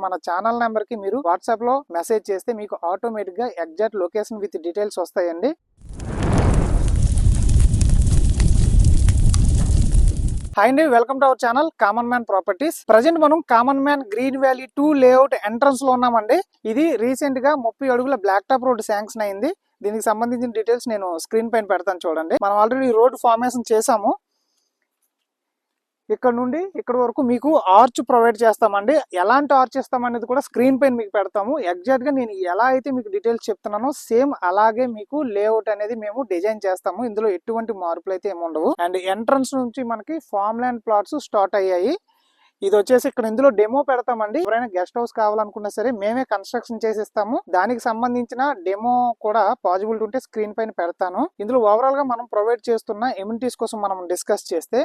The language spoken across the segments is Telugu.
మన ఛానల్ నెంబర్ కి మీరు వాట్సాప్ లో మెసేజ్ చేస్తే మీకు ఆటోమేటిక్ గా ఎగ్జాక్ట్ లొకేషన్ విత్ డీటెయిల్స్ వస్తాయండి. హాయ్ అండి, welcome to our channel common man properties. Present మనం common man green valley 2 layout entrance లో ఉన్నామండి. ఇది రీసెంట్ గా 30 అడుగుల బ్లాక్ టాప్ రోడ్ శాంక్షన్ అయింది. దీనికి సంబంధించిన డీటెయిల్స్ నేను స్క్రీన్ పైన పెడతాను చూడండి. మనం ఆల్రెడీ రోడ్ ఫార్మేషన్ చేసాము. ఇక్కడ నుండి ఇక్కడ వరకు మీకు ఆర్చ్ ప్రొవైడ్ చేస్తామండి. ఎలాంటి ఆర్చ్ ఇస్తామనేది కూడా స్క్రీన్ పైన మీకు పెడతాము. ఎగ్జాక్ట్ గా నేను ఎలా అయితే మీకు డీటెయిల్స్ చెప్తున్నానో సేమ్ అలాగే మీకు లేఅవుట్ అనేది మేము డిజైన్ చేస్తాము. ఇందులో ఎటువంటి మార్పులు అయితే ఏమి ఉండవు. అండ్ ఎంట్రన్స్ నుంచి మనకి ఫార్మ్ ల్యాండ్ ప్లాట్స్ స్టార్ట్ అయ్యాయి. ఇది వచ్చేసి ఇక్కడ ఇందులో డెమో పెడతామండి. ఎవరైనా గెస్ట్ హౌస్ కావాలనుకున్నా సరే మేమే కన్స్ట్రక్షన్ చేసిస్తాము. దానికి సంబంధించిన డెమో కూడా పాసిబిలిటీ ఉంటే స్క్రీన్ పైన పెడతాను. ఇందులో ఓవరాల్ గా మనం ప్రొవైడ్ చేస్తున్న ఎమ్యూనిటీస్ కోసం మనం డిస్కస్ చేస్తే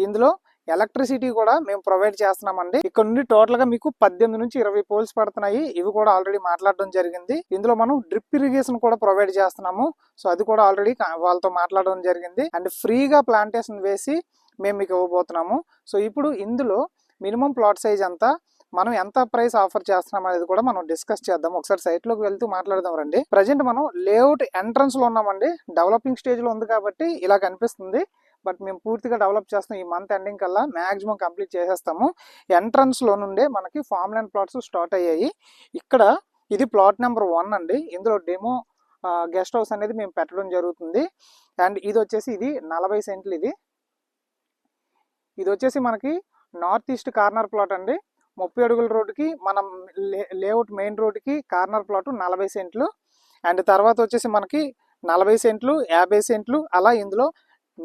ఇందులో ఎలక్ట్రిసిటీ కూడా మేము ప్రొవైడ్ చేస్తున్నామండి. ఇక్కడ నుండి టోటల్ గా మీకు 18 నుంచి 20 పోల్స్ పడుతున్నాయి. ఇవి కూడా ఆల్రెడీ మాట్లాడడం జరిగింది. ఇందులో మనం డ్రిప్ ఇరిగేషన్ కూడా ప్రొవైడ్ చేస్తున్నాము. సో అది కూడా ఆల్రెడీ వాళ్ళతో మాట్లాడడం జరిగింది. అండ్ ఫ్రీగా ప్లాంటేషన్ వేసి మేము మీకు ఇవ్వబోతున్నాము. సో ఇప్పుడు ఇందులో మినిమం ప్లాట్ సైజ్ అంతా మనం ఎంత ప్రైస్ ఆఫర్ చేస్తున్నాం అనేది కూడా మనం డిస్కస్ చేద్దాం. ఒకసారి సైట్ లోకి వెళ్తూ మాట్లాడదాం రండి. ప్రజెంట్ మనం లేఅవుట్ ఎంట్రన్స్ లో ఉన్నామండి. డెవలపింగ్ స్టేజ్ లో ఉంది కాబట్టి ఇలా కనిపిస్తుంది. బట్ మేము పూర్తిగా డెవలప్ చేస్తాం. ఈ మంత్ ఎండింగ్ కల్లా మాక్సిమం కంప్లీట్ చేసేస్తాము. ఎంట్రన్స్ లో నుండే మనకి ఫార్మ్ ల్యాండ్ ప్లాట్స్ స్టార్ట్ అయ్యాయి. ఇక్కడ ఇది ప్లాట్ నెంబర్ 1 అండి. ఇందులో డెమో గెస్ట్ హౌస్ అనేది మేము పెట్టడం జరుగుతుంది. అండ్ ఇది వచ్చేసి ఇది 40 సెంట్లు. ఇది వచ్చేసి మనకి నార్త్ ఈస్ట్ కార్నర్ ప్లాట్ అండి. 30 అడుగుల రోడ్డుకి మనం లేఅవుట్ మెయిన్ రోడ్డుకి కార్నర్ ప్లాట్ 40 సెంట్లు. అండ్ తర్వాత వచ్చేసి మనకి 40 సెంట్లు, 50 సెంట్లు అలా ఇందులో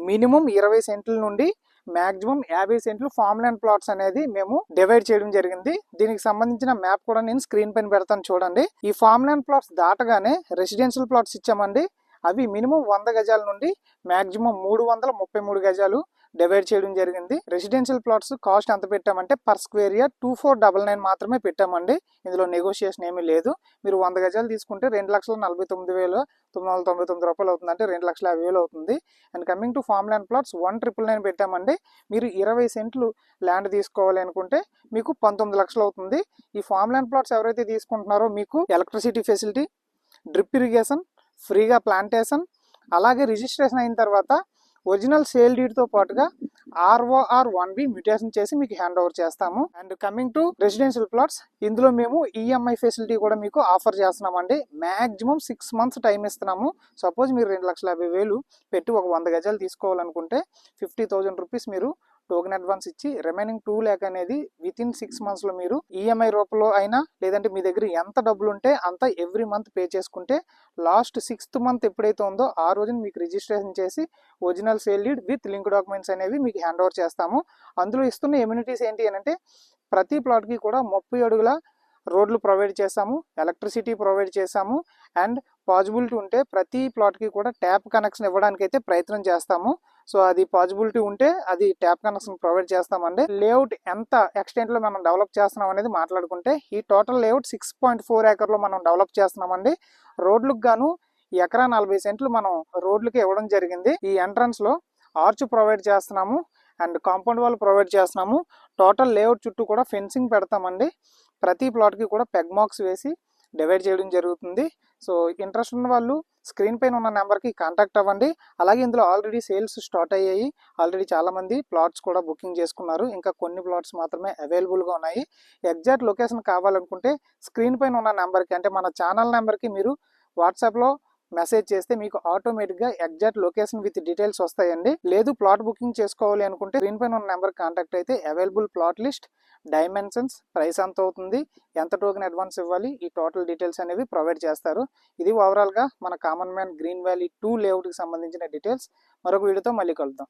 మినిమం 20 సెంట్ల నుండి మాక్సిమం 50 సెంట్లు ఫార్మ్ ల్యాండ్ ప్లాట్స్ అనేది మేము డివైడ్ చేయడం జరిగింది. దీనికి సంబంధించిన మ్యాప్ కూడా నేను స్క్రీన్ పైన పెడతాను చూడండి. ఈ ఫార్మ్ ల్యాండ్ ప్లాట్స్ దాటగానే రెసిడెన్షియల్ ప్లాట్స్ ఇచ్చామండి. అవి మినిమం 100 గజాల నుండి మాక్సిమం 333 గజాలు డివైడ్ చేయడం జరిగింది. రెసిడెన్షియల్ ప్లాట్స్ కాస్ట్ ఎంత పెట్టామంటే పర్ స్క్వేర్ ఇయర్ 2499 మాత్రమే పెట్టామండి. ఇందులో నెగోషియేషన్ ఏమీ లేదు. మీరు 100 గజాలు తీసుకుంటే 2,49,999 రూపాయలు అవుతుంది. అంటే 2,50,000 అవుతుంది. And coming to form land plots 1,999 పెట్టామండి. మీరు 20 సెంట్లు ల్యాండ్ తీసుకోవాలి అనుకుంటే మీకు 19 లక్షలు అవుతుంది. ఈ ఫార్మ్ ల్యాండ్ ప్లాట్స్ ఎవరైతే తీసుకుంటున్నారో మీకు ఎలక్ట్రిసిటీ ఫెసిలిటీ, డ్రిప్ ఇరిగేషన్, ఫ్రీగా ప్లాంటేషన్, అలాగే రిజిస్ట్రేషన్ అయిన తర్వాత ఒరిజినల్ సేల్ డీడ్ తో పాటుగా ROR 1B మ్యూటేషన్ చేసి మీకు హ్యాండ్ ఓవర్ చేస్తాము. And coming to residential plots, ఇందులో మేము EMI ఫెసిలిటీ కూడా మీకు ఆఫర్ చేస్తున్నామండి. మాక్సిమం 6 మంత్స్ టైం ఇస్తున్నాము. సపోజ్ మీరు 2,50,000 పెట్టి ఒక 100 గజాలు తీసుకోవాలనుకుంటే 50,000 రూపీస్ మీరు టోకెన్ అడ్వాన్స్ ఇచ్చి రిమైనింగ్ 2 lakh అనేది వితిన్ 6 months లో మీరు EMI రూపంలో అయినా లేదంటే మీ దగ్గర ఎంత డబ్బులు ఉంటే అంత ఎవ్రీ మంత్ పే చేసుకుంటే లాస్ట్ 6th మంత్ ఎప్పుడైతే ఉందో ఆ రోజున మీకు రిజిస్ట్రేషన్ చేసి original sale deed with link documents అనేవి మీకు హ్యాండ్ ఓవర్ చేస్తాము. అందులో ఇస్తున్న ఎమ్యూనిటీస్ ఏంటి అంటే ప్రతి ప్లాట్కి కూడా 30 అడుగుల రోడ్లు ప్రొవైడ్ చేసాము, ఎలక్ట్రిసిటీ ప్రొవైడ్ చేసాము. అండ్ పాసిబిలిటీ ఉంటే ప్రతి ప్లాట్కి కూడా ట్యాప్ కనెక్షన్ ఇవ్వడానికి అయితే ప్రయత్నం చేస్తాము. సో అది పాసిబిలిటీ ఉంటే అది ట్యాప్ కనెక్షన్ ప్రొవైడ్ చేస్తామండి. లేఅవుట్ ఎంత ఎక్స్టెంట్ లో మనం డెవలప్ చేస్తున్నాం అనేది మాట్లాడుకుంటే ఈ టోటల్ లేఅవుట్ 6.4 acre లో మనం డెవలప్ చేస్తున్నామండి. రోడ్లకు గాను ఎకరా 40 సెంట్లు మనం రోడ్లకి ఇవ్వడం జరిగింది. ఈ ఎంట్రన్స్ లో ఆర్చ్ ప్రొవైడ్ చేస్తున్నాము అండ్ కాంపౌండ్ వాల్ ప్రొవైడ్ చేస్తున్నాము. టోటల్ లేఅవుట్ చుట్టూ కూడా ఫెన్సింగ్ పెడతామండి. ప్రతి ప్లాట్కి కూడా పెగ్ మార్క్స్ వేసి డివైడ్ చేయడం జరుగుతుంది. సో ఇంట్రెస్ట్ ఉన్న వాళ్ళు స్క్రీన్ పైన ఉన్న నెంబర్కి కాంటాక్ట్ అవ్వండి. అలాగే ఇందులో ఆల్రెడీ సేల్స్ స్టార్ట్ అయ్యాయి. ఆల్రెడీ చాలా మంది ప్లాట్స్ కూడా బుకింగ్ చేసుకున్నారు. ఇంకా కొన్ని ప్లాట్స్ మాత్రమే అవైలబుల్గా ఉన్నాయి. ఎగ్జాక్ట్ లొకేషన్ కావాలనుకుంటే స్క్రీన్ పైన ఉన్న నెంబర్కి అంటే మన ఛానల్ నెంబర్కి మీరు వాట్సాప్లో మెసేజ్ చేస్తే మీకు ఆటోమేటిక్గా ఎగ్జాక్ట్ లొకేషన్ విత్ డీటెయిల్స్ వస్తాయండి. లేదు ప్లాట్ బుకింగ్ చేసుకోవాలి అనుకుంటే స్క్రీన్ పైన ఉన్న నెంబర్ కాంటాక్ట్ అయితే available plot list, dimensions, price ఎంత అవుతుంది, ఎంత టోకెన్ అడ్వాన్స్ ఇవ్వాలి, ఈ టోటల్ డీటెయిల్స్ అనేవి ప్రొవైడ్ చేస్తారు. ఇది ఓవరాల్గా మన కామన్ మ్యాన్ గ్రీన్ వ్యాలీ 2 లేఅవుట్కి సంబంధించిన డీటెయిల్స్. మరొక వీడియోతో మళ్ళీ కలుద్దాం.